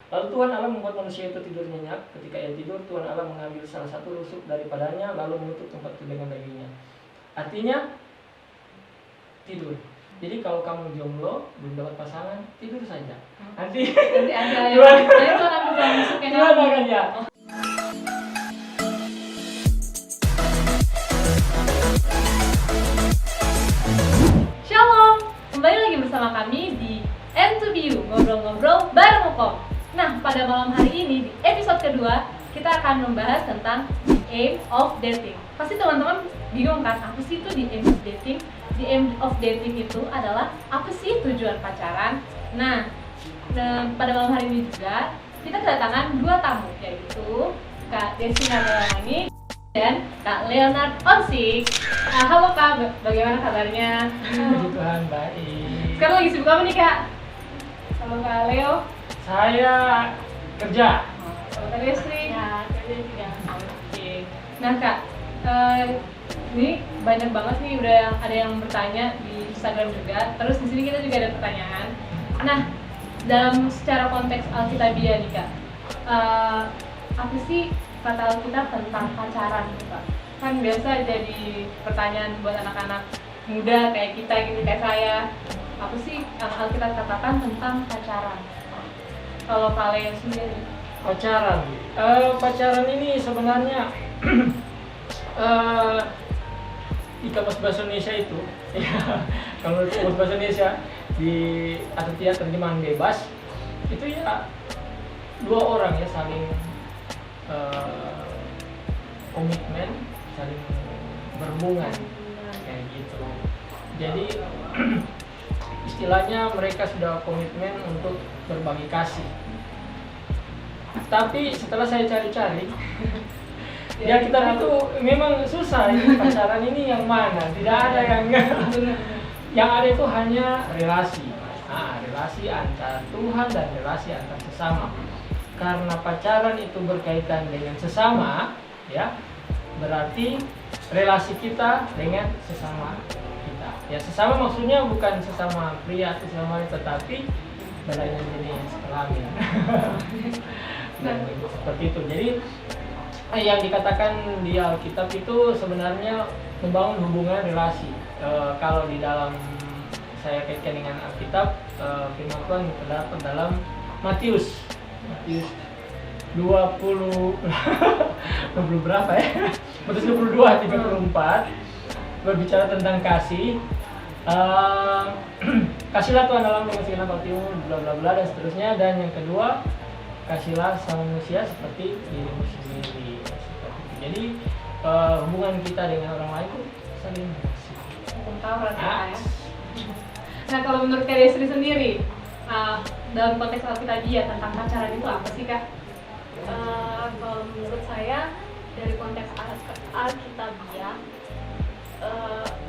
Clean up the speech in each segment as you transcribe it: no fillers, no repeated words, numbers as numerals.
Lalu Tuhan Allah membuat manusia itu tidur nyenyak. Ketika ia tidur, Tuhan Allah mengambil salah satu rusuk daripadanya lalu menutup tempat itu dengan dagingnya. Artinya tidur. Jadi kalau kamu jomblo belum dapat pasangan, tidur saja. Nanti ada yang itu akan masukkan kan ya. Shalom, kembali lagi bersama kami di N2BU, ngobrol-ngobrol bareng Ukom. Nah, pada malam hari ini di episode kedua kita akan membahas tentang the aim of dating. Pasti teman-teman bingung kan, apa sih itu the aim of dating? The aim of dating itu adalah apa sih tujuan pacaran? Nah, pada malam hari ini juga kita kedatangan dua tamu, yaitu Kak Desi Nadelangi dan Kak Leonard Onsik. Halo Kak, bagaimana kabarnya? Puji Tuhan, baik. Sekarang lagi sibuk apa nih Kak? Halo Kak Leo. Saya kerja. Halo Kak Desi. Ya, kerja juga. Oke. Nah Kak, ini banyak banget nih ada yang bertanya di Instagram juga. Terus di sini kita juga ada pertanyaan. Nah, dalam secara konteks Alkitabiah nih Kak, apa sih kata Alkitab tentang pacaran gitu Kak? Kan biasa jadi pertanyaan buat anak-anak muda kayak kita gitu, kayak saya. Apa sih yang Alkitab katakan tentang pacaran? Kalau Kak Leo sendiri? Pacaran. Pacaran ini sebenarnya di kamus bahasa Indonesia itu, ya, kalau di kamus bahasa Indonesia di atau terjemahan bebas itu ya dua orang ya saling komitmen, saling berhubungan kayak gitu. Jadi istilahnya mereka sudah komitmen untuk berbagi kasih. Tapi setelah saya cari-cari ya kita itu memang susah ini pacaran ini yang mana, tidak ada yang ada itu hanya relasi. Relasi antar Tuhan dan relasi antar sesama. Karena pacaran itu berkaitan dengan sesama, ya, berarti relasi kita dengan sesama kita. Ya, sesama maksudnya bukan sesama pria atau sesama wanita, tetapi berlainan jenis kelamin. Dan seperti itu. Jadi yang dikatakan di Alkitab itu sebenarnya membangun hubungan relasi. Kalau di dalam saya kaitkan dengan Alkitab, firman Tuhan terdapat dalam Matius 20 berapa ya? Matius 22:34 berbicara tentang kasih. Kasihlah Tuhan Allahmu dengan segenap hatimu, bla bla bla dan seterusnya. Dan yang kedua, kasihlah sama manusia seperti dirimu sendiri. Jadi hubungan kita dengan orang lain itu saling mengasihi. Hukum Taurat ya. Nah, kalau menurut Kak Desri sendiri, dalam konteks Alkitabiah tentang pacaran itu apa sih Kak? Kalau menurut saya dari konteks Alkitabiah,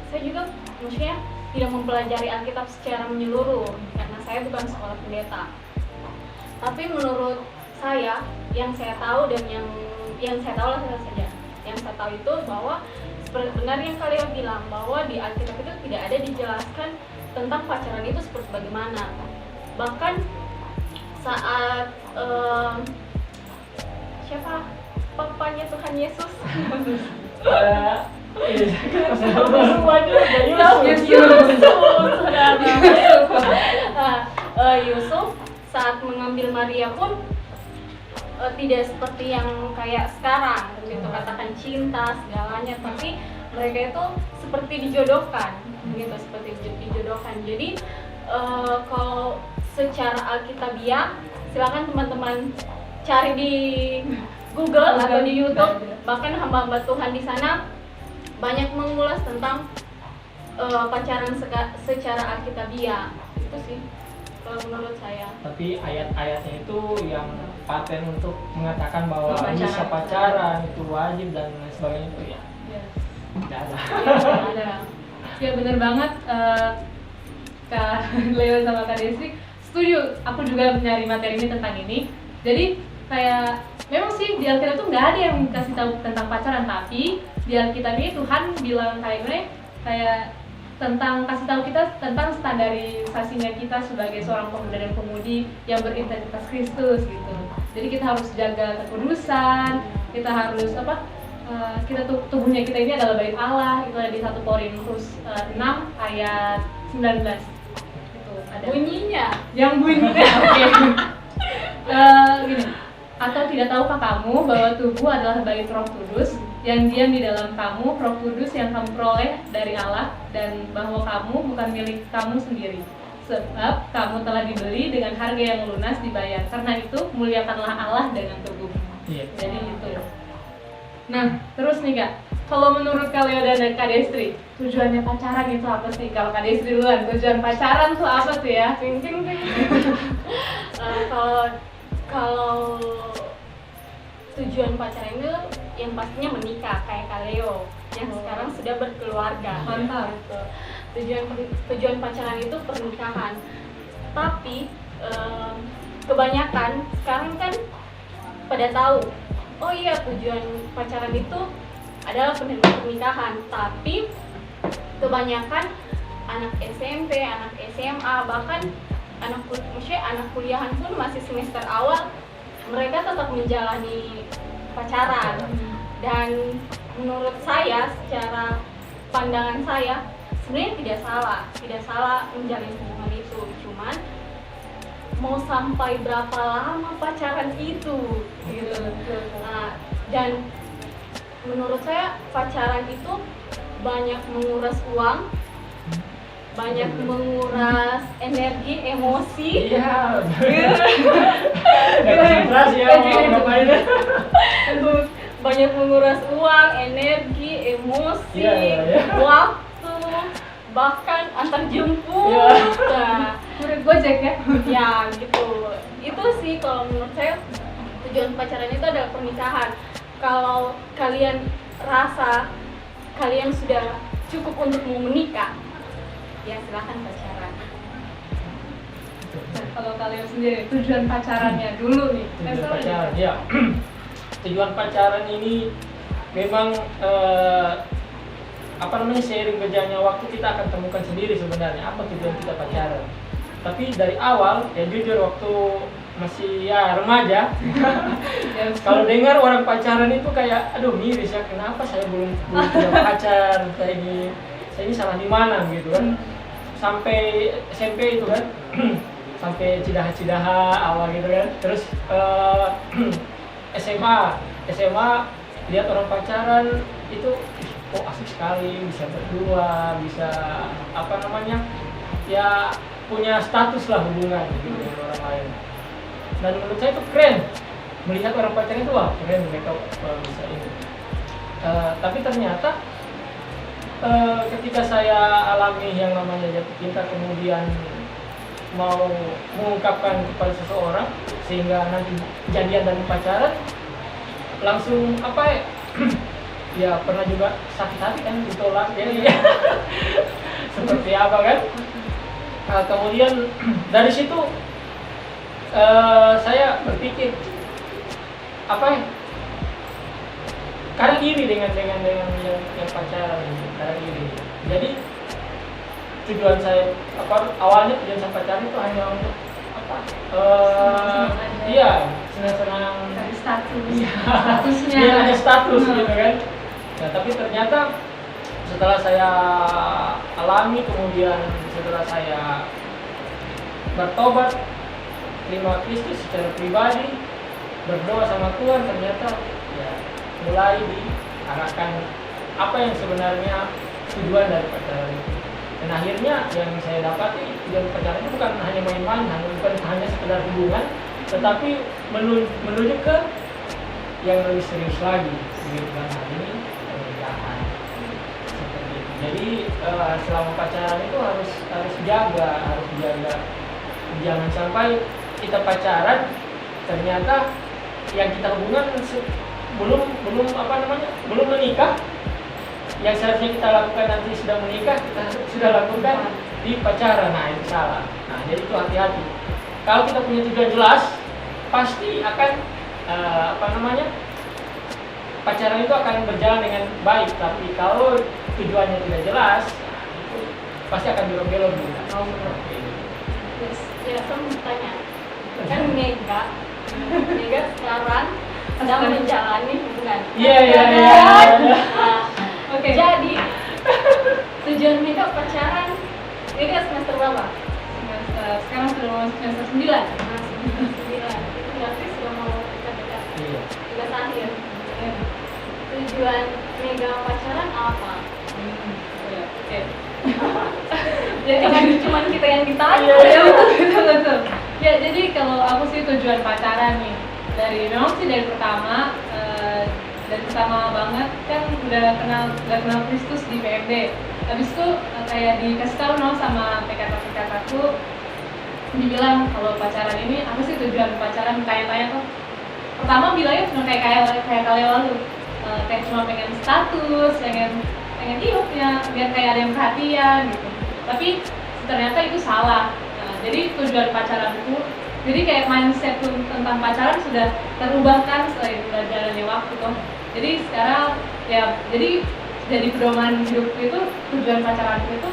saya juga maksudnya tidak mempelajari Alkitab secara menyeluruh karena saya bukan sekolah pendeta. Tapi menurut saya, yang saya tahu dan yang saya tahu lah saja. Yang saya tahu itu bahwa seperti benar yang kalian bilang bahwa di Alkitab itu tidak ada dijelaskan tentang pacaran itu seperti bagaimana. Bahkan saat siapa papanya Tuhan Yesus Yusuf saat mengambil Maria pun tidak seperti yang kayak sekarang gitu, katakan cinta segalanya, tapi mereka itu seperti dijodohkan gitu, seperti dijodohkan. Jadi kalau secara Alkitabiah silakan teman-teman cari di Google atau di YouTube, bahkan hamba-hamba Tuhan di sana banyak mengulas tentang pacaran secara Alkitabiah. Itu sih kalau menurut saya. Tapi ayat-ayatnya itu yang paten untuk mengatakan bahwa bisa Pacaran. pacaran itu wajib dan lain sebagainya itu ya tidak ada. Ada. Ya benar banget, Kak Leo sama Kak Desri setuju. Aku juga nyari materi ini tentang ini. Jadi kayak memang sih di Alkitab tuh nggak ada yang kasih tahu tentang pacaran, tapi di Alkitab ini Tuhan bilang kayak gimana? Kayak tentang kasih tahu kita tentang standarisasinya kita sebagai seorang pemuda dan pemudi yang berintegritas Kristus gitu. Jadi kita harus jaga kekudusan, kita harus tubuhnya kita ini adalah bait Allah, itu ada di 1 Korintus 6 ayat 19. Itu ada Bunyinya. yang bunyinya oke. Gini, atau tidak tahukah kamu bahwa tubuh adalah bait Roh Kudus yang diam di dalam kamu, Roh Kudus yang kamu peroleh dari Allah, dan bahwa kamu bukan milik kamu sendiri, sebab kamu telah dibeli dengan harga yang lunas dibayar. Karena itu muliakanlah Allah dengan tubuh. Iya. Jadi itu. Nah, terus nih Kak, kalau menurut Kak Leo dan Kak Destri, tujuannya pacaran itu apa sih? Kalau Kak Destri duluan, tujuan pacaran tuh apa tuh ya? Ting ting ting. Kalau tujuan pacaran itu yang pastinya menikah kayak Kak Leo yang sekarang sudah berkeluarga. Mantap. Gitu. Tujuan pacaran itu pernikahan. Tapi kebanyakan sekarang kan pada tahu, oh iya tujuan pacaran itu adalah pernikahan. Tapi kebanyakan anak SMP, anak SMA, bahkan anak kuliahan pun masih semester awal, mereka tetap menjalani pacaran. Dan menurut saya, secara pandangan saya, sebenarnya tidak salah menjalin hubungan itu. Cuman mau sampai berapa lama pacaran itu gitu. Nah, dan menurut saya pacaran itu banyak menguras uang, banyak menguras energi, emosi. Iya. Nggak konsentrasi ya mau ngapain. Banyak menguras uang, energi, emosi, Iya. waktu, bahkan antar jemput. Iya. Nah, Murid Gojek ya? ya gitu. Itu sih kalau menurut saya tujuan pacaran itu adalah pernikahan. Kalau kalian rasa kalian sudah cukup untuk mau menikah, ya silahkan pacaran. Nah, kalau kalian sendiri, tujuan pacarannya dulu nih. Tujuan pacaran, ya. Tujuan pacaran ini memang seiring berjalannya waktu kita akan temukan sendiri sebenarnya apa tujuan kita pacaran. Tapi dari awal, ya jujur waktu masih ya remaja, kalau dengar orang pacaran itu kayak, aduh miris ya, kenapa saya belum punya pacar kayak gini, saya ini salah di mana gitu kan. Sampai SMP itu kan, sampai cidaha-cidaha awal gitu kan. Terus SMA lihat orang pacaran itu, oh asik sekali, bisa berdua, bisa ya punya status lah hubungan gitu dengan orang lain. Dan menurut saya itu keren, melihat orang pacaran itu wah keren mereka bisa ini. Tapi ternyata ketika saya alami yang namanya jatuh cinta, kemudian mau mengungkapkan kepada seseorang sehingga nanti jadian dan pacaran, langsung ya pernah juga sakit hati kan, ditolak ya. Seperti apa kan. Kemudian dari situ saya berpikir kadang iri dengan yang pacaran, kadang iri. Jadi tujuan saya awalnya tujuan saya pacaran itu hanya untuk iya, senang-senang Dari statusnya. Iya, ada status gitu kan. Nah, tapi ternyata setelah saya alami, kemudian setelah saya bertobat, terima Kristus secara pribadi, berdoa sama Tuhan, ternyata ya mulai diarahkan apa yang sebenarnya tujuan dari pacaran itu. Dan akhirnya yang saya dapati tujuan pacaran itu bukan hanya main-main, bukan hanya sekedar hubungan, tetapi menuju ke yang lebih serius lagi, dengan hal ini pernikahan. Seperti itu. Jadi selama pacaran itu harus jaga, jangan sampai kita pacaran ternyata yang kita hubungan belum menikah. Yang seharusnya kita lakukan nanti sudah menikah, kita sudah lakukan di pacaran. Nah, itu salah. Nah, jadi itu hati-hati. Kalau kita punya tujuan jelas, pasti akan pacaran itu akan berjalan dengan baik. Tapi kalau tujuannya tidak jelas, itu pasti akan belok-belok gitu. Oh, benar. Yes. Ya, saya mau tanya, kan Mega sekarang sedang menjalani hubungan. Iya. Nah, Oke. jadi tujuan Mega pacaran, Mega semester berapa? Sekarang sudah mau semester 9. Nah, semester 9. Itu berarti sudah mau dekat-dekat Iya. tugas akhir. Tujuan Mega pacaran apa? Oke. Jadi kan cuma kita yang ditanya. Ya, betul. Ya, jadi kalau aku sih tujuan pacaran nih memang sih dari pertama dari pertama banget kan udah kenal Kristus di PMD. Habis itu kayak dikasih tahu sama PKK aku, dibilang kalau pacaran ini apa sih tujuan pacaran, tanya-tanya tuh. Pertama bilangnya cuma kayak kalian lalu, kayak cuma pengen status, pengen hidupnya biar kayak ada yang perhatian gitu. Tapi ternyata itu salah. Jadi tujuan pacaranku, jadi kayak mindset tentang pacaran sudah terubahkan selain udah jalannya waktu tuh. Jadi sekarang ya jadi pedoman hidupku itu, tujuan pacaranku itu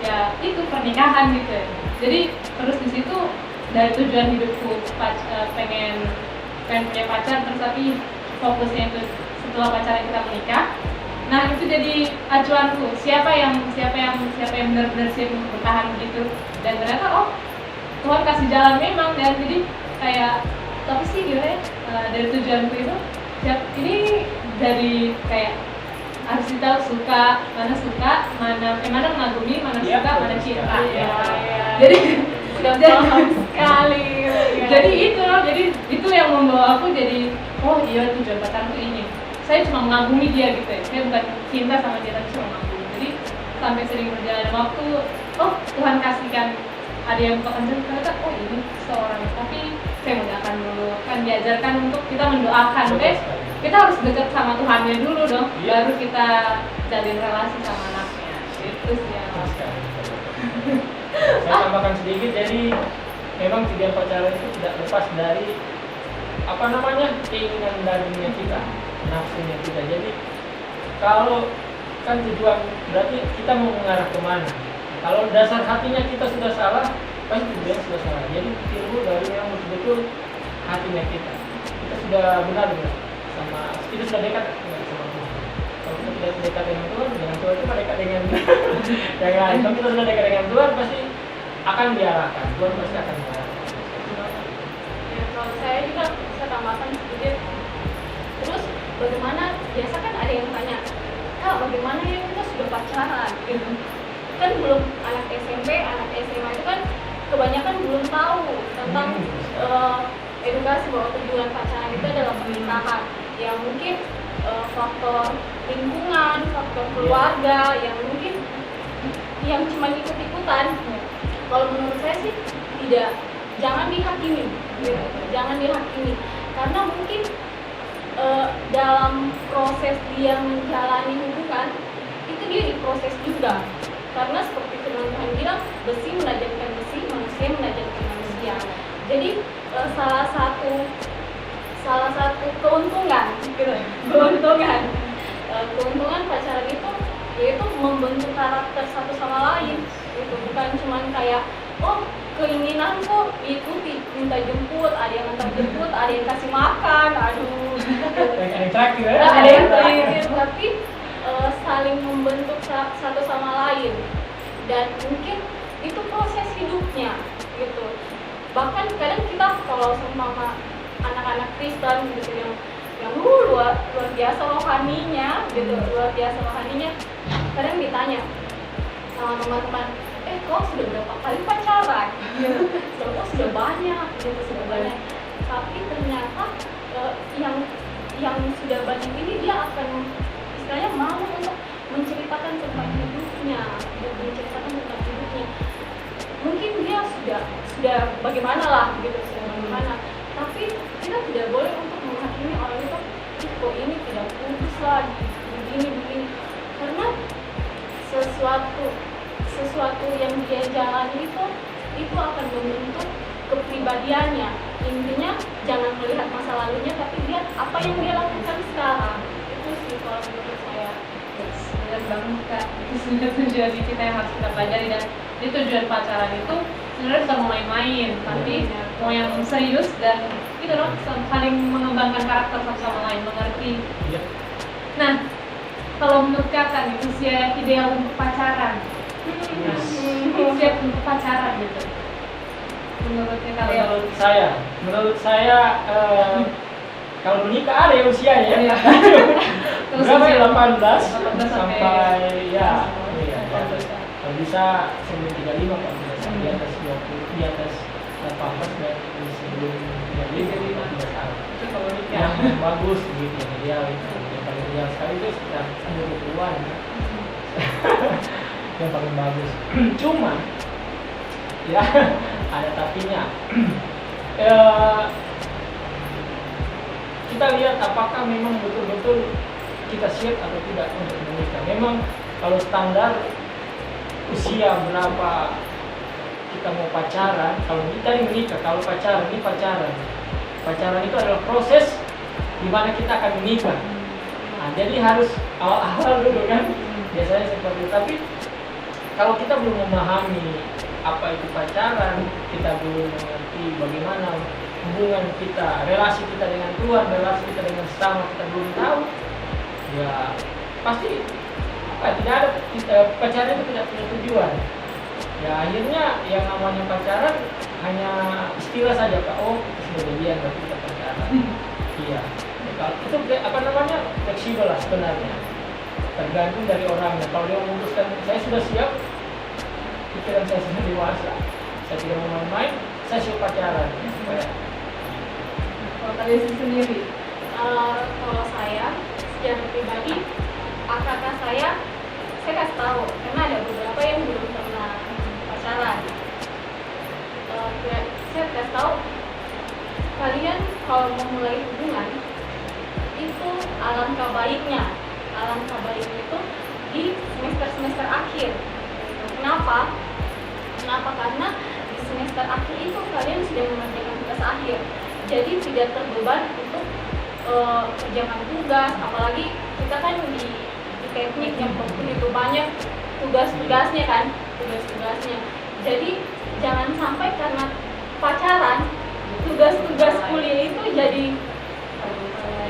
ya itu pernikahan gitu ya. Jadi terus di situ dari tujuan hidupku pengen punya pacar, terus tapi fokusnya itu setelah pacaran kita menikah. Nah itu jadi acuanku, siapa yang benar-benar siap untuk bertahan gitu. Dan ternyata Tuhan kasih jalan memang, dan jadi kayak tapi sih gimana ya, dari tujuanku itu ini dari kayak harus tahu mana mengagumi, mana Iya, suka, mana cinta. Iya. Jadi Sudah paham sekali. jadi itu yang membawa aku jadi iya tujuan pacaran tuh ini. Saya cuma mengagumi dia gitu ya. Saya bukan cinta sama dia, tapi cuma mengagumi. Jadi sampai sering berjalan waktu, Tuhan kasihkan ada yang bukakan jalan, ternyata ini seorang. Tapi saya mendoakan dulu, kan diajarkan untuk kita mendoakan, kita harus dekat sama Tuhannya dulu dong, baru kita jalin relasi sama anaknya. Itu sih ya. Saya tambahkan sedikit, jadi memang tujuan pacaran itu tidak lepas dari keinginan darinya kita, nafsunya kita. Jadi kalau kan tujuan berarti kita mau mengarah kemana. Kalau dasar hatinya kita sudah salah, pasti tujuan sudah salah. Jadi tiru dari yang betul-betul hatinya kita sudah benar sama, kita sudah dekat sama Tuhan. Kalau kita tidak dekat dengan Tuhan itu dekat dengan yang lain. Kalau kita sudah dekat dengan Tuhan, pasti akan diarahkan. Tuhan pasti akan diarahkan. Ya, kalau saya juga bisa tambahkan sedikit. Terus bagaimana, biasa kan ada yang tanya, Kak bagaimana ya kita sudah pacaran gitu. Kan belum, anak SMP, anak SMA itu kan kebanyakan belum tahu tentang edukasi bahwa tujuan pacaran itu adalah pernikahan. Ya mungkin faktor lingkungan, faktor keluarga yang mungkin yang cuma ikut-ikutan. Kalau menurut saya sih tidak, jangan dihakimi gitu. Jangan dihakimi karena mungkin dalam proses dia menjalani hubungan itu dia diproses juga, karena seperti firman Tuhan bilang, besi menajamkan besi, manusia menajamkan manusia. Jadi salah satu keuntungan keuntungan pacaran itu yaitu membentuk karakter satu sama lain. Itu bukan cuma kayak keinginanku ikuti, minta jemput, ada yang antar jemput, ada yang kasih makan, Ada yang terakhir ya? ada yang terakhir, tapi saling membentuk satu sama lain. Dan mungkin itu proses hidupnya gitu. Bahkan kadang kita kalau sama anak-anak Kristen gitu yang luar biasa rohaninya gitu, kadang ditanya sama teman-teman, kok sudah berapa kali pacaran? Kok sudah banyak gitu, tapi ternyata yang sudah banyak ini dia akan istilahnya mau untuk menceritakan tentang hidupnya. Mungkin dia sudah bagaimana lah gitu, tapi kita tidak boleh untuk menghakimi orang itu, kok ini tidak putus lah, begini, karena sesuatu yang dia jalani itu akan membentuk kepribadiannya. Intinya jangan melihat masa lalunya, tapi lihat apa yang dia lakukan sekarang. Itu sih kalau menurut saya. benar banget Kak, itu sebenarnya tujuan kita yang harus kita pelajari. Dan ini tujuan pacaran itu sebenarnya bukan mau main-main, tapi mau yang serius dan gitu loh, saling mengembangkan karakter satu sama lain, mengerti. Iya. Nah, kalau menurut Kakak nih, usia ideal untuk pacaran, siap untuk pacaran gitu, menurutnya kalian? Menurut saya kalau menikah ada ya usianya ya. Terus Berapa ya? 18 sampai sampai ya. iya, Kalau bisa sebelum 35 kalau bisa di atas 20, di atas 18 dan sebelum 35 tahun. itu kalau nikah. Yang bagus gitu yang ideal itu. Yang paling ideal sekali itu sekitar 20-an ya. Yang paling bagus. Cuma ya ada tapinya. Kita lihat apakah memang betul-betul kita siap atau tidak untuk menikah. Memang kalau standar usia berapa kita mau pacaran, kalau kita menikah, kalau pacaran ini pacaran. Pacaran itu adalah proses di mana kita akan menikah. Nah, jadi harus awal-awal dulu kan, biasanya seperti itu. Tapi kalau kita belum memahami apa itu pacaran, kita belum mengerti bagaimana hubungan kita, relasi kita dengan Tuhan, relasi kita dengan sesama, kita belum tahu, ya pasti tidak ada pacaran itu tidak punya tujuan. Ya akhirnya yang namanya pacaran hanya istilah saja, Kak. Oh, kita sudah jadian berarti kita pacaran. Iya. Ya, itu apa namanya fleksibel lah sebenarnya. Tergantung dari orangnya. Kalau dia memutuskan saya sudah siap, pikiran saya sudah dewasa, saya tidak mau main-main, saya siap pacaran. Supaya Kalau kalian sendiri, kalau saya secara pribadi, kakak saya kasih tahu karena ada beberapa yang belum pernah pacaran. Saya kasih tahu kalian kalau memulai hubungan itu alangkah baiknya itu di semester akhir. Kenapa? Karena di semester akhir itu kalian sudah mengerjakan tugas akhir, jadi tidak terbeban untuk kerjakan tugas. Apalagi kita kan di teknik yang begitu banyak tugas-tugasnya kan, jadi jangan sampai karena pacaran tugas-tugas kuliah itu jadi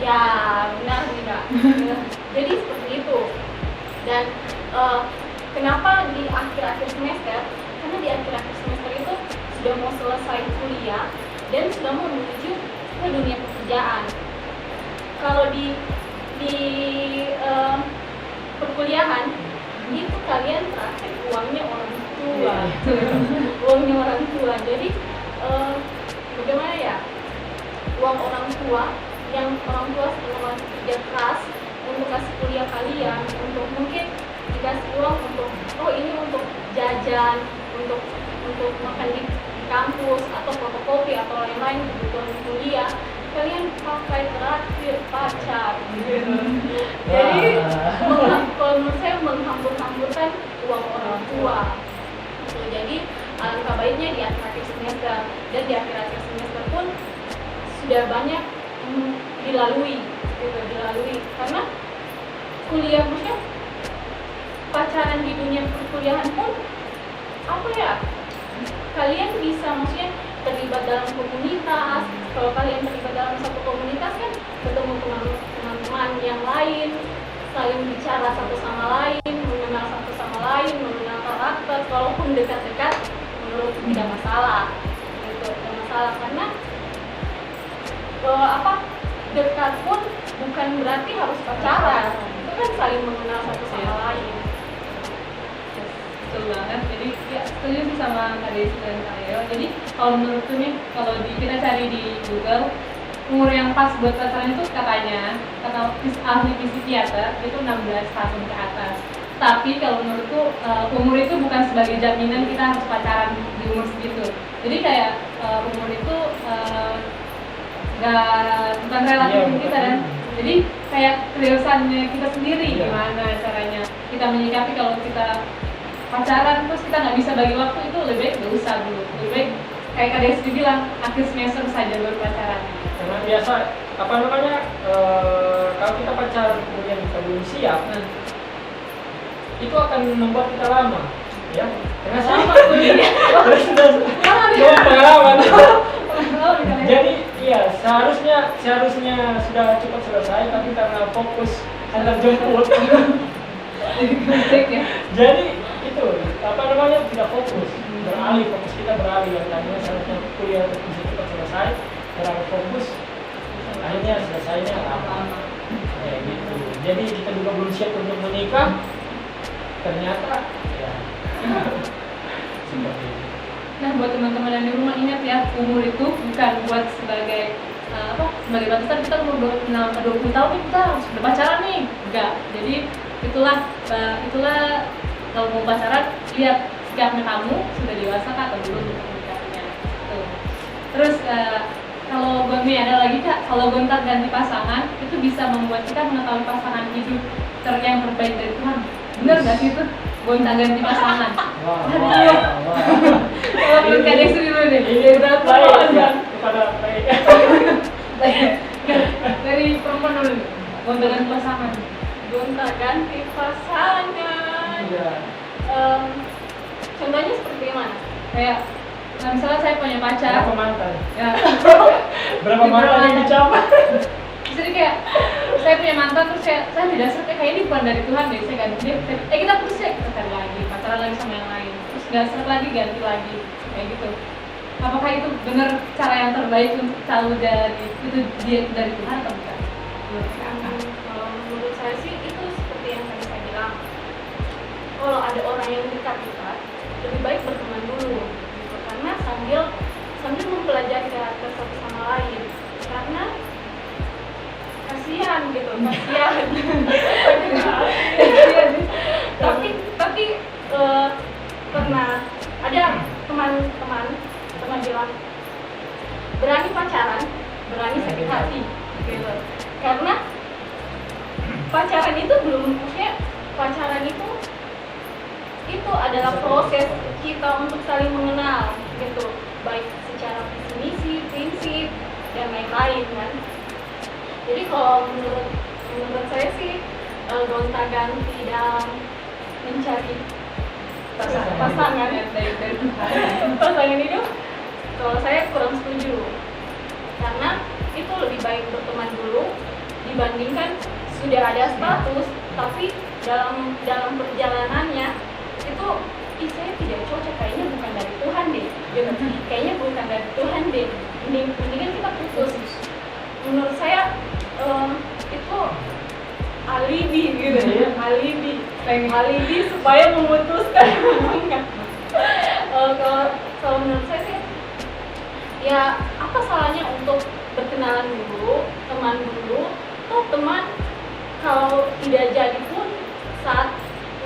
ya benar nih Kak. Jadi seperti itu. Dan kenapa di akhir-akhir semester? Karena di akhir-akhir semester itu sudah mau selesai kuliah dan sudah mau menuju ke dunia pekerjaan. Kalau di perkuliahan itu kalian praktek uangnya orang tua. Jadi bagaimana ya, uang orang tua yang orang tua setelah kerja keras untuk kasih kuliah kalian, untuk mungkin dikasih uang untuk ini untuk jajan, untuk makan di kampus atau fotokopi atau lain-lain kebutuhan kuliah, kalian pakai terakhir pacar gitu. Jadi kalau menurut saya menghambur-hamburkan uang orang tua. Jadi alangkah baiknya di akhir-akhir semester, dan di akhir-akhir semester pun sudah banyak dilalui karena kuliah, maksudnya pacaran di dunia perkuliahan pun apa ya, kalian bisa maksudnya terlibat dalam komunitas. Kalau kalian terlibat dalam satu komunitas kan ketemu teman-teman yang lain, saling bicara satu sama lain, mengenal satu sama lain, mengenal karakter. Walaupun dekat-dekat, menurut tidak masalah gitu, tidak masalah karena dekat pun bukan berarti harus pacaran, itu kan saling mengenal satu sama lain. Betul banget. Jadi ya setuju sih sama Kak Desi dan Kak Leo. Jadi kalau menurutku nih, kalau kita cari di Google, umur yang pas buat pacaran itu kata ahli psikiater itu 16 tahun ke atas. Tapi kalau menurutku umur itu bukan sebagai jaminan kita harus pacaran di umur segitu. Jadi kayak umur itu bukan relatif kita dan jadi kayak kedewasanya kita sendiri, gimana caranya kita menyikapi kalau kita pacaran terus kita nggak bisa bagi waktu, itu lebih baik nggak usah dulu, lebih baik kayak Kak Desi bilang akhir semester saja baru pacaran. Karena biasa kalau kita pacaran kemudian kita belum siap, itu akan membuat kita lama, ya. Karena sama tuh terus sudah pengalaman. Jadi iya seharusnya sudah cepat selesai, tapi karena fokus antar jemput ya. jadi itu apa namanya tidak fokus, fokus kita beralih, yang tadinya seharusnya kuliah bisa cepat selesai karena fokus akhirnya selesainya lama kayak gitu. Jadi kita juga belum siap untuk menikah, ternyata ya seperti itu. Nah, buat teman-teman yang di rumah, ingat ya, umur itu bukan buat sebagai sebagai batasan. Kita umur 20 tahun nih, kita harus udah pacaran nih. Enggak. Jadi itulah kalau mau pacaran, lihat sikapnya kamu sudah dewasa kah atau belum untuk menikahnya. Tuh. Terus kalau gue ada lagi Kak, kalau gonta ganti pasangan itu bisa membuat kita mengetahui pasangan hidup yang terbaik dari Tuhan. Bener nggak sih itu? Gonta ganti pasangan. Wah. Kalau Kak Desi dulu deh. Ini udah baik ya kepada baik. Dari perempuan dulu nih. Gonta ganti pasangan. Gonta ganti pasangan. Iya. Contohnya seperti mana? Kayak misalnya saya punya pacar. Berapa mantan? Ya. Berapa mantan yang dicapai? Jadi kayak saya punya mantan, terus saya tidak suka kayak ini bukan dari Tuhan deh, saya ganti dia. Kita putus ya, kita cari lagi, pacaran lagi sama yang lain. Terus nggak serak lagi, ganti lagi, kayak gitu. Apakah itu benar cara yang terbaik untuk tahu dari itu dia dari Tuhan atau bukan? Kalau menurut saya sih itu seperti yang tadi saya bilang. Kalau ada orang yang dekat kita, lebih baik berteman dulu, gitu. Karena sambil mempelajari karakter satu sama lain. Karena kasihan gitu, tapi pernah ada teman bilang berani pacaran, berani sakit hati gitu. Karena pacaran itu pacaran itu adalah proses kita untuk saling mengenal gitu, baik secara visi misi, prinsip dan lain-lain kan. Jadi kalau menurut saya sih gonta ganti dalam mencari pasangan hidup, kalau saya kurang setuju, karena itu lebih baik berteman dulu dibandingkan sudah ada status tapi dalam perjalanannya itu saya tidak cocok, kayaknya bukan dari Tuhan deh gitu. Kayaknya bukan dari Tuhan deh, mendingan kita putus. Menurut saya itu alibi gitu ya, alibi supaya memutuskan. Kalau menurut saya sih ya apa salahnya untuk berkenalan dulu, teman dulu. Teman kalau tidak jadi pun saat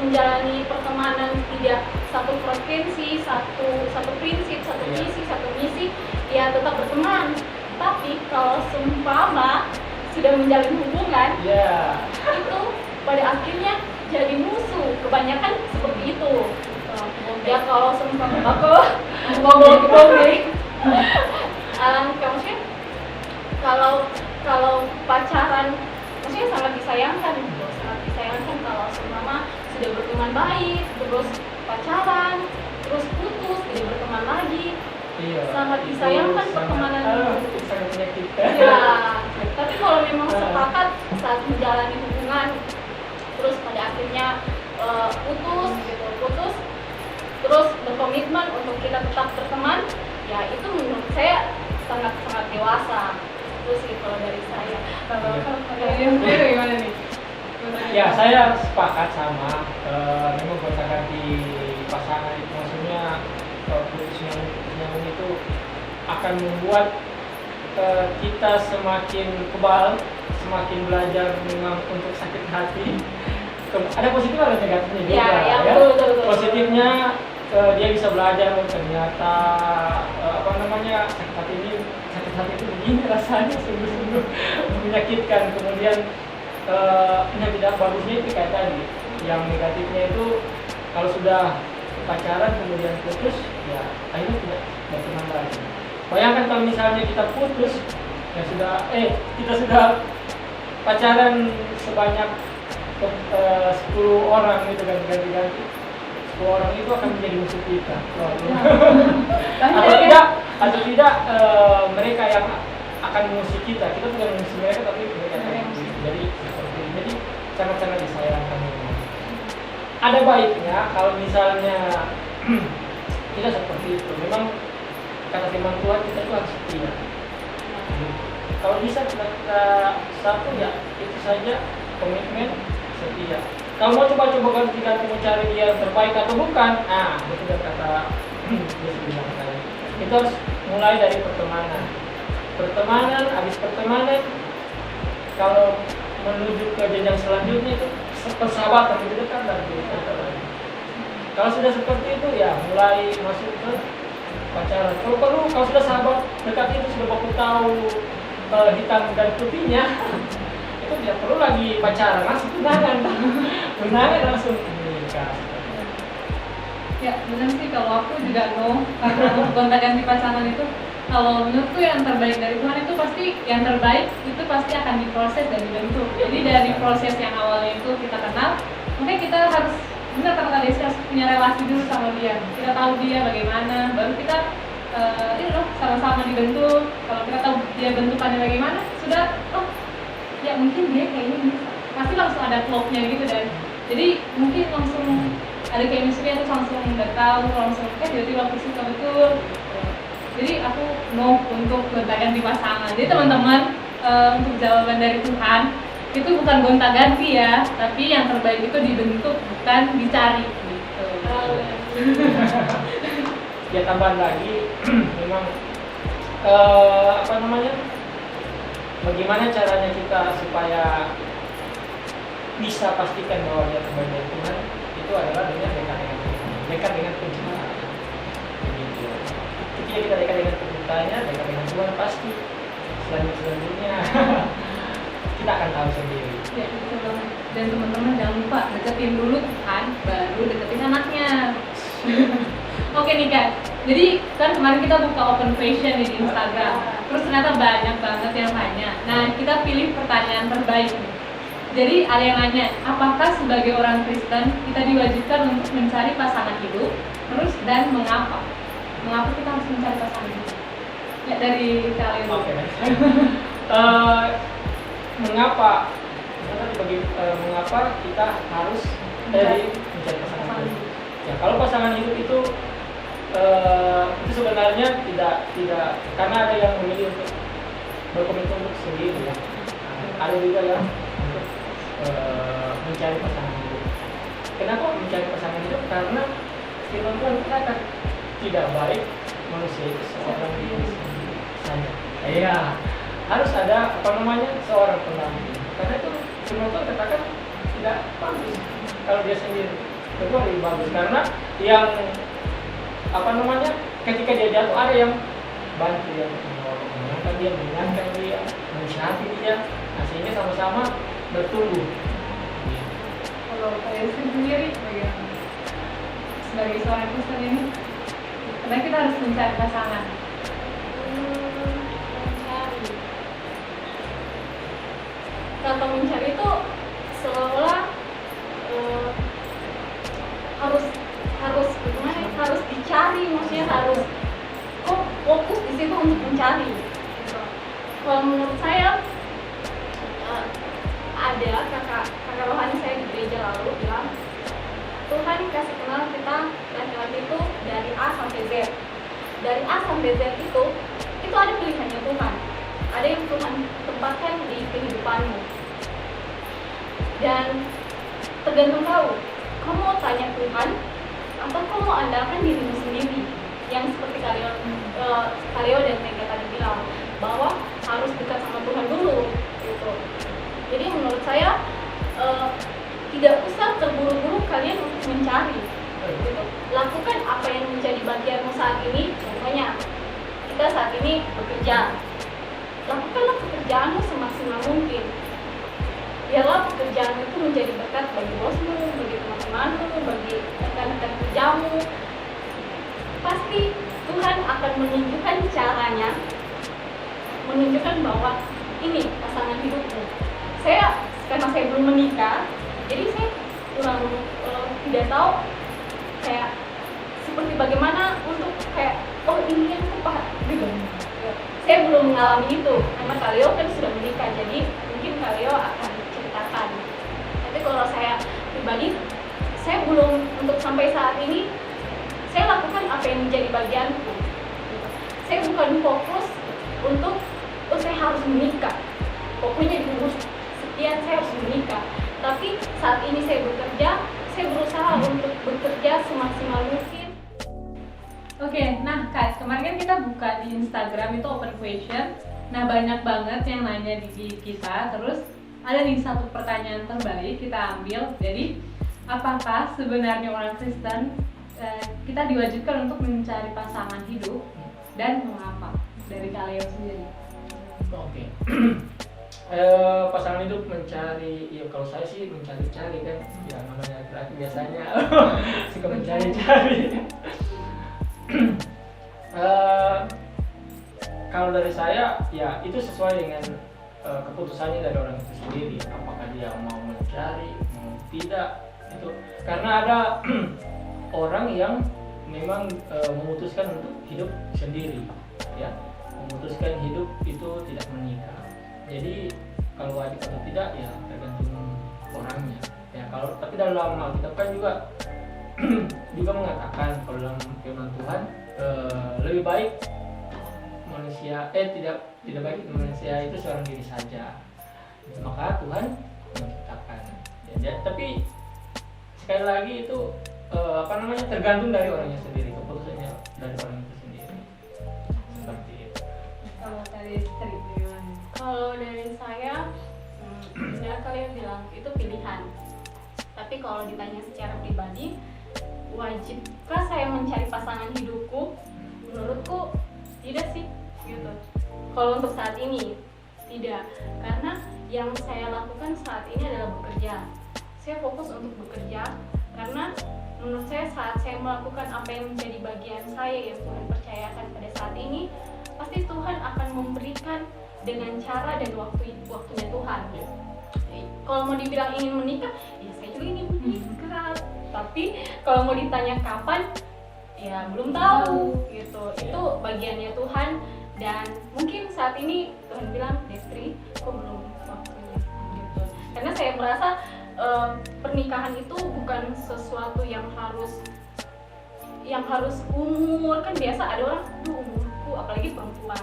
menjalani pertemanan tidak satu frekuensi, satu prinsip, satu visi, satu misi, ya tetap berteman. Tapi kalau seumpama sudah menjalin hubungan, itu pada akhirnya jadi musuh. Kebanyakan seperti itu. Ya kalau seumpama ngomong nih, maksudnya kalau pacaran, maksudnya sangat disayangkan kalau seumpama sudah berteman baik, terus pacaran, terus putus, tidak berteman lagi. Iya, sangat disayangkan pertemanan itu. Sangat menyakitkan. Ya, tapi kalau memang sepakat saat menjalani hubungan, terus pada akhirnya putus, terus berkomitmen untuk kita tetap berteman, ya itu menurut saya sangat dewasa. Terus sih kalau dari saya. Kalau gimana nih? Ya, saya sepakat sama memang gonta ganti pasangan itu, maksudnya putus nyambung itu akan membuat kita semakin kebal, semakin belajar memang untuk sakit hati. Ada positif ada negatifnya juga ya. Betul. Positifnya dia bisa belajar ternyata sakit hati itu begini rasanya, sungguh-sungguh menyakitkan. Kemudian yang tidak bagusnya itu kayak tadi, yang negatifnya itu kalau sudah pacaran kemudian putus, ya akhirnya tidak berteman lagi. Bayangkan kalau misalnya kita putus, ya kita sudah pacaran sebanyak 10 orang itu kan ganti-ganti, 10 orang itu akan menjadi musuh kita. Atau tidak mereka yang akan mengusir kita bukan mengusir mereka tapi mereka akan mengusir. Jadi seperti ini. Jadi sangat-sangat disayangkan ini. Ada baiknya kalau misalnya tidak seperti itu. Memang kata firman Tuhan kita itu harus setia. Kalau bisa kita satu ya itu saja, komitmen setia. Kalau mau coba-coba ganti-ganti mencari dia yang terbaik atau bukan, itu sudah kata Yesus bilang tadi. Itu harus mulai dari pertemanan. Habis pertemanan, kalau menuju ke jenjang selanjutnya itu persahabatan itu dekat dan pertemanan. Kalau sudah seperti itu ya mulai masuk ke pacaran. Kalau sudah sahabat dekat itu sudah baku tahu hitam dan putihnya, itu tidak perlu lagi pacaran, langsung tunangan langsung nikah. Ya benar sih, kalau aku juga karena gonta-ganti pasangan itu, kalau menurutku yang terbaik dari Tuhan itu pasti yang terbaik itu pasti akan diproses dan dibentuk. Jadi dari proses yang awalnya itu kita kenal, mungkin kita harus benar kata Desi, harus punya relasi dulu sama dia. Kita tahu dia bagaimana, baru kita sama-sama dibentuk. Kalau kita tahu dia bentukannya bagaimana, sudah ya mungkin dia kayak ini pasti langsung ada klopnya gitu, dan jadi mungkin langsung ada chemistry itu langsung udah tahu, langsung tiba-tiba aku suka betul. Jadi aku untuk gonta-ganti pasangan. Jadi teman-teman, untuk jawaban dari Tuhan itu bukan gonta-ganti ya, tapi yang terbaik itu dibentuk bukan dicari gitu. Ya tambahan lagi, memang bagaimana caranya kita supaya bisa pastikan bahwa dia terbaik dari Tuhan, itu adalah dengan dekat dengan penciptaan. Begitu. Ketika kita dekat dengan penciptanya, dekat dengan Tuhan, pasti selanjutnya kita akan tahu sendiri. Ya, betul banget. Dan teman-teman jangan lupa deketin dulu Tuhan, baru deketin anaknya. Oke nih Kak, jadi kan kemarin kita buka open question di Instagram, terus ternyata banyak banget yang tanya. Nah, kita pilih pertanyaan terbaik nih. Jadi ada yang nanya, apakah sebagai orang Kristen kita diwajibkan untuk mencari pasangan hidup? Terus dan mengapa? Mengapa kita harus mencari pasangan hidup? Ya dari kalian. Oke. Mengapa kita harus mencari pasangan hidup? Ya, kalau pasangan hidup itu sebenarnya tidak karena ada yang memilih untuk berkomitmen untuk sendiri ya. Ada juga yang untuk mencari pasangan hidup. Kenapa mencari pasangan hidup? Karena firman Tuhan katakan tidak baik manusia itu seorang diri sendiri saja. Iya, harus ada seorang pendamping. Karena itu firman Tuhan katakan tidak bagus kalau dia sendiri. Itu lebih bagus karena yang ketika dia jatuh ada yang bantu dia menangkan dia, mengingatkan dia, menasihati dia, sehingga sama-sama bertumbuh. Kalau saya sendiri bagaimana? Sebagai seorang Kristen ini, karena kita harus mencari pasangan. Kata mencari itu seolah harus dicari, maksudnya harus fokus di situ untuk mencari. Kalau menurut saya ada kakak rohani saya di gereja lalu bilang Tuhan kasih kenal kita laki-laki itu dari A sampai Z. Dari A sampai Z itu ada pilihannya Tuhan. Ada yang Tuhan tempatkan di kehidupanmu. Dan tergantung kamu mau tanya Tuhan atau kamu mau andalkan dirimu sendiri, yang seperti Kaleo dan Mega tadi bilang bahwa harus dekat sama Tuhan dulu gitu. Jadi menurut saya tidak usah terburu-buru kalian untuk mencari gitu. Lakukan apa yang menjadi bagianmu saat ini. Contohnya kita saat ini bekerja, lakukanlah pekerjaanmu semaksimal mungkin. Biarlah pekerjaan itu menjadi berkat bagi bosmu, bagi teman-temanmu, bagi rekan-rekan kerjamu. Pasti Tuhan akan menunjukkan caranya, menunjukkan bahwa ini pasangan hidupmu. Karena saya belum menikah, jadi sedang tidak tahu kayak seperti bagaimana untuk kayak oh ini yang apa gitu. Saya belum mengalami itu karena Kaleo kan sudah menikah, jadi mungkin Kaleo akan ceritakan. Tapi kalau saya pribadi, saya belum untuk sampai saat ini saya lakukan apa yang menjadi bagianku. Saya bukan fokus untuk oh saya harus menikah, pokoknya di umur sekian saya harus menikah. Tapi saat ini saya bekerja, saya berusaha untuk bekerja semaksimal mungkin. Oke, nah Kak, kemarin kan kita buka di Instagram itu open question. Nah banyak banget yang nanya di kita. Terus ada nih satu pertanyaan terbaik kita ambil. Jadi apakah sebenarnya orang Kristen kita diwajibkan untuk mencari pasangan hidup dan mengapa? Dari Kaleo sendiri. Oke. Pasangan hidup mencari, ya kalau saya sih mencari-cari kan, ya namanya laki-laki biasanya suka mencari-cari. Kalau dari saya, ya itu sesuai dengan keputusannya dari orang itu sendiri. Apakah dia mau mencari, mau tidak, itu karena ada orang yang memang memutuskan untuk hidup sendiri, ya, memutuskan hidup itu tidak menikah. Jadi kalau wajib atau tidak ya tergantung orangnya. Ya kalau tapi dalam Alkitab kan juga mengatakan kalau dalam firman Tuhan lebih baik manusia tidak baik manusia itu seorang diri saja. Maka Tuhan menciptakan. Ya, tapi sekali lagi itu tergantung dari orangnya sendiri, keputusannya dari orang itu sendiri. Seperti itu. Kalau dari Tri gimana? Kalau dari saya, benar kalian bilang itu pilihan. Tapi kalau ditanya secara pribadi, wajibkah saya mencari pasangan hidupku? Menurutku tidak sih, gitu. Kalau untuk saat ini tidak, karena yang saya lakukan saat ini adalah bekerja. Saya fokus untuk bekerja karena menurut saya saat saya melakukan apa yang menjadi bagian saya yang Tuhan percayakan pada saat ini, pasti Tuhan akan memberikan dengan cara dan waktunya Tuhan. Kalau mau dibilang ingin menikah, ya saya juga ingin menikah. Tapi kalau mau ditanya kapan, ya belum tahu gitu. Itu bagiannya Tuhan dan mungkin saat ini Tuhan bilang Destri, kok belum waktunya gitu. Karena saya merasa pernikahan itu bukan sesuatu yang harus umur. Kan biasa ada orang, umurku, apalagi perempuan,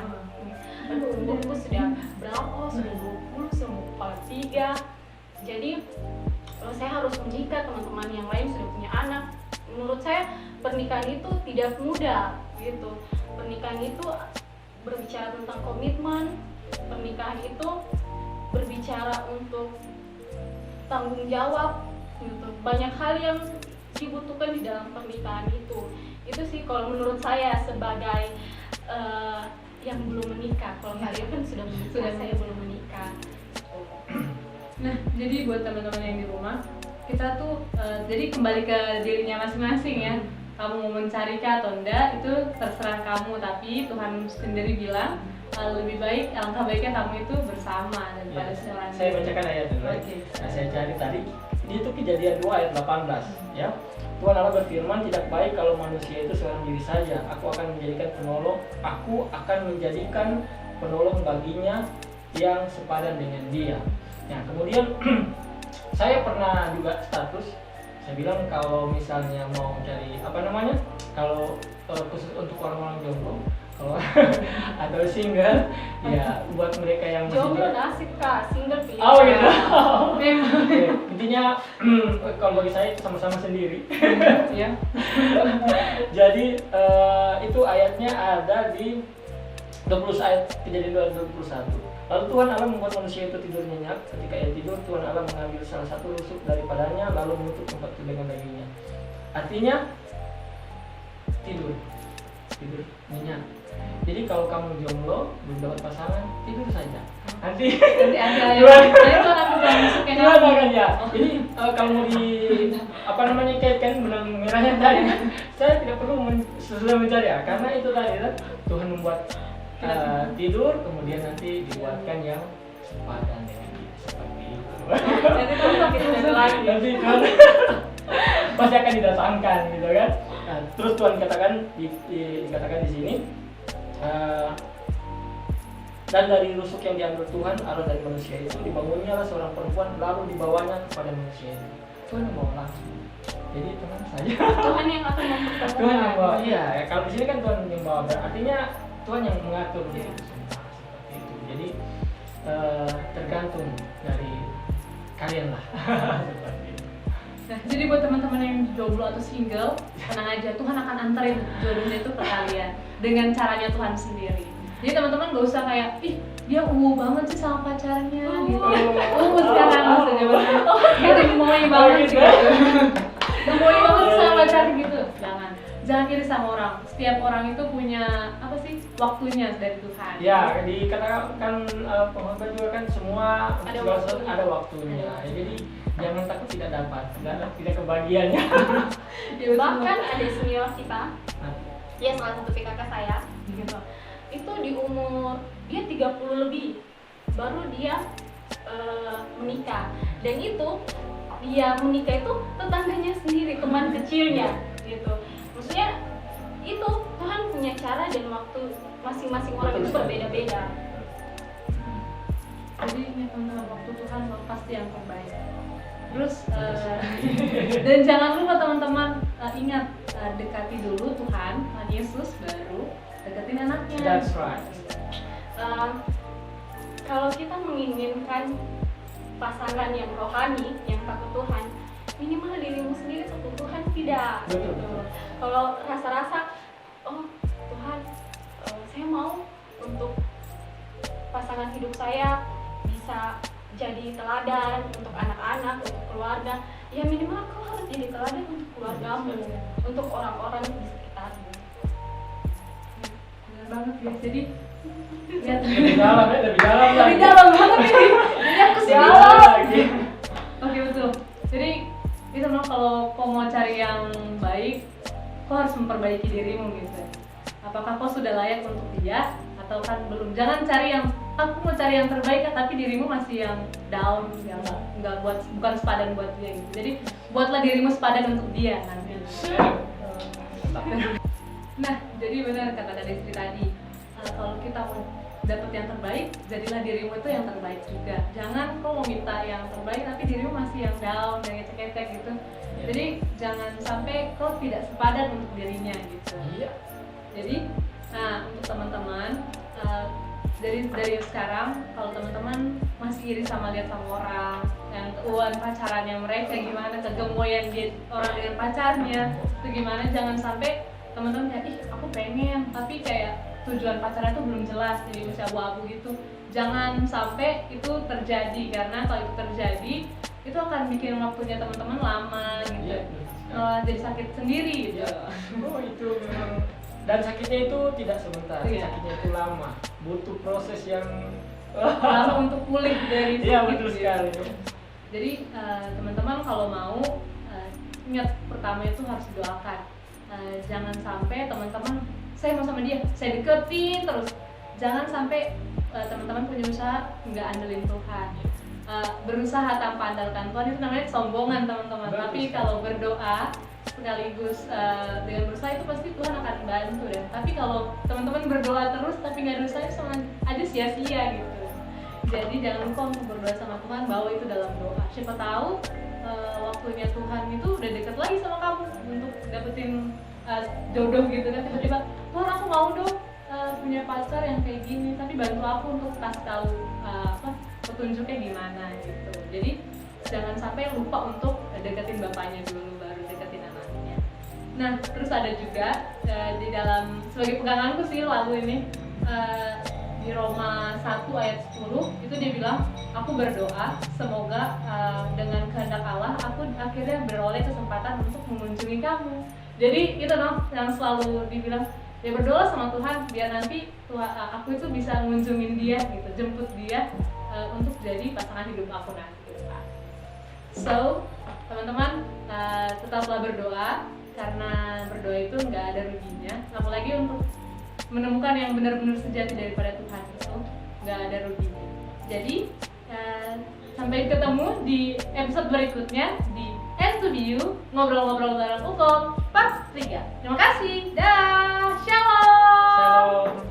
umurku sudah berapa, sudah 20, sudah mau kepala 3. Jadi kalau saya harus menikah, teman-teman yang lain sudah punya anak. Menurut saya pernikahan itu tidak mudah gitu. Pernikahan itu berbicara tentang komitmen. Pernikahan itu berbicara untuk tanggung jawab gitu. Banyak hal yang dibutuhkan di dalam pernikahan itu. Itu sih kalau menurut saya sebagai yang belum menikah. Kalau kalian kan sudah menikah, saya belum menikah. Nah, jadi buat teman-teman yang di rumah, kita tuh jadi kembali ke dirinya masing-masing ya. Kamu mau mencari atau enggak itu terserah kamu, tapi Tuhan sendiri bilang lebih baik, alangkah baiknya kamu itu bersama daripada seorang. Saya bacakan ayat dulu. Okay. Nah, saya cari tadi itu Kejadian 2 ayat 18 ya. Tuhan Allah berfirman, tidak baik kalau manusia itu seorang diri saja. Aku akan menjadikan penolong baginya yang sepadan dengan dia. Nah, kemudian saya pernah juga status, saya bilang kalau misalnya mau cari kalau khusus untuk orang-orang jomblo, kalau atau single, ya buat mereka yang masih jomblo nasib Kak, single pilih. Oh gitu. Oke, intinya kalau bagi saya itu sama-sama sendiri. Ya. Jadi itu ayatnya ada di 20 ayat Kejadian 21. Lalu Tuhan Allah membuat manusia itu tidur nyenyak. Ketika ia tidur, Tuhan Allah mengambil salah satu rusuk daripadanya lalu menutup tempat itu dengan dagunya. Artinya tidur nyenyak. Jadi kalau kamu jomblo belum dapat pasangan, tidur saja. Nanti ada itu akan bukan rusuknya kan ya. Jadi kalau mau kaitkan benang merahnya tadi, saya tidak perlu sesudah mencari ya, karena itu tadi Tuhan membuat tidur, kemudian nanti dibuatkan yang sepadan dengan dia, seperti itu. Jadi kamu makin lagi. Nanti Tuhan pasti akan didatangkan gitu kan. Nah, terus Tuhan katakan dikatakan di sini dan dari rusuk yang diambil Tuhan atau dari manusia itu dibangunnya lah seorang perempuan lalu dibawanya kepada manusia itu. Tuhan yang bawa langsung. Jadi tenang saja. Tuhan yang akan mempertemukan. Tuhan yang bawa. Iya, ya, kalau di sini kan Tuhan yang bawa. Artinya Tuhan yang mengatur Iya. gitu, seperti itu. Jadi tergantung dari kalian lah. Seperti itu. Nah, jadi buat teman-teman yang jomblo atau single, tenang aja, Tuhan akan anterin jodohnya itu ke kalian dengan caranya Tuhan sendiri. Jadi teman-teman gak usah kayak, ih dia banget sih sama pacarnya gitu. Sekarang maksudnya gitu gemoy banget sih gitu. Gemoy banget sih sama pacarnya gitu. Jangan iri sama orang. Setiap orang itu punya apa sih waktunya dari Tuhan. Ya, dikatakan pengkhotbah juga kan semua Ada segala sesuatu waktunya. ada waktunya. Ya, jadi jangan takut tidak dapat, tidak kebagiannya. Ya, betul. Bahkan ada senior kita, Nah, ya salah satu PKK saya, gitu. Itu di umur dia 30 lebih baru dia menikah. Dan itu dia menikah itu tetangganya sendiri, teman kecilnya gitu. Maksudnya itu Tuhan punya cara dan waktu masing-masing orang itu berbeda-beda. Jadi ini teman-teman, waktu Tuhan pasti yang terbaik. Terus dan jangan lupa teman-teman ingat dekati dulu Tuhan Yesus baru deketin anaknya. That's right. Kalau kita menginginkan pasangan yang rohani, yang takut Tuhan, minimal dirimu sendiri takut Tuhan tidak. Betul, Gitu. betul. Kalau rasa-rasa, oh Tuhan, saya mau untuk pasangan hidup saya bisa jadi teladan untuk anak-anak, untuk keluarga, ya minimal kau harus jadi teladan untuk keluargamu, untuk orang-orang di sekitarmu. Benar banget ya. Jadi lihat Lebih dalam ya, lebih dalam lebih lagi. dalam banget ini. Jadi aku Dalam sedih. lagi. Oke betul. Jadi kita mau kalau kau mau cari yang baik, kau harus memperbaiki dirimu gitu. Apakah kau sudah layak untuk dia atau kan belum? Jangan cari yang aku mau cari yang terbaik tapi dirimu masih yang down, yang nggak bukan sepadan buat dia gitu. Jadi buatlah dirimu sepadan untuk dia nanti. Nah, jadi benar kata dari istri tadi. Kalau kita mau dapat yang terbaik, jadilah dirimu itu yang terbaik juga. Jangan kau mau minta yang terbaik tapi dirimu masih yang down, yang ecek-ecek gitu. Jadi jangan sampai kau tidak sepadan untuk dirinya gitu. Iya. Jadi, nah untuk teman-teman dari sekarang, kalau teman-teman masih iri sama lihat sama orang, yang keuangan pacarannya mereka gimana, kegemoyan dia orang dengan pacarnya, itu gimana, jangan sampai teman-teman kayak ih aku pengen tapi kayak tujuan pacaran itu belum jelas jadi masih abu-abu gitu. Jangan sampai itu terjadi karena kalau itu terjadi itu akan bikin waktunya teman-teman lama gitu. Iya. Jadi sakit sendiri gitu. Oh itu memang, dan sakitnya itu tidak sebentar, Iya. sakitnya itu lama, butuh proses yang Lama untuk pulih dari Iya sakit betul gitu. sekali. Jadi teman-teman kalau mau ingat pertama itu harus doakan. Jangan sampai teman-teman saya mau sama dia, saya deketin terus. Jangan sampai teman-teman punya usaha nggak andelin Tuhan. Berusaha tanpa andalkan Tuhan itu namanya kesombongan teman-teman. Betul. Tapi kalau berdoa sekaligus dengan berusaha itu pasti Tuhan akan bantu deh. Tapi kalau teman-teman berdoa terus tapi nggak ada usaha sama aja sia-sia gitu. Jadi jangan lupa untuk berdoa sama Tuhan, bawa itu dalam doa. Siapa tahu waktunya Tuhan itu udah deket lagi sama kamu untuk dapetin jodoh gitu kan, tiba-tiba Tuhan aku mau dong punya pacar yang kayak gini, tapi bantu aku untuk kasih tahu petunjuknya gimana gitu. Jadi jangan sampai lupa untuk deketin bapaknya dulu baru deketin anaknya. Nah terus ada juga di dalam sebagai peganganku sih lagu ini di Roma 1 ayat 10 itu dia bilang, aku berdoa semoga dengan kehendak Allah aku akhirnya beroleh kesempatan untuk mengunjungi kamu. Jadi itu dong yang selalu dibilang, ya berdoa sama Tuhan biar nanti aku itu bisa ngunjungin dia gitu, jemput dia untuk jadi pasangan hidup aku nanti gitu kan. So teman-teman tetaplah berdoa karena berdoa itu nggak ada ruginya, apalagi untuk menemukan yang benar-benar sejati daripada Tuhan itu nggak ada ruginya. Jadi sampai ketemu di episode berikutnya di N2BU ngobrol-ngobrol bareng Ukom part 3. Terima kasih. Dah. Shalom. Shalom.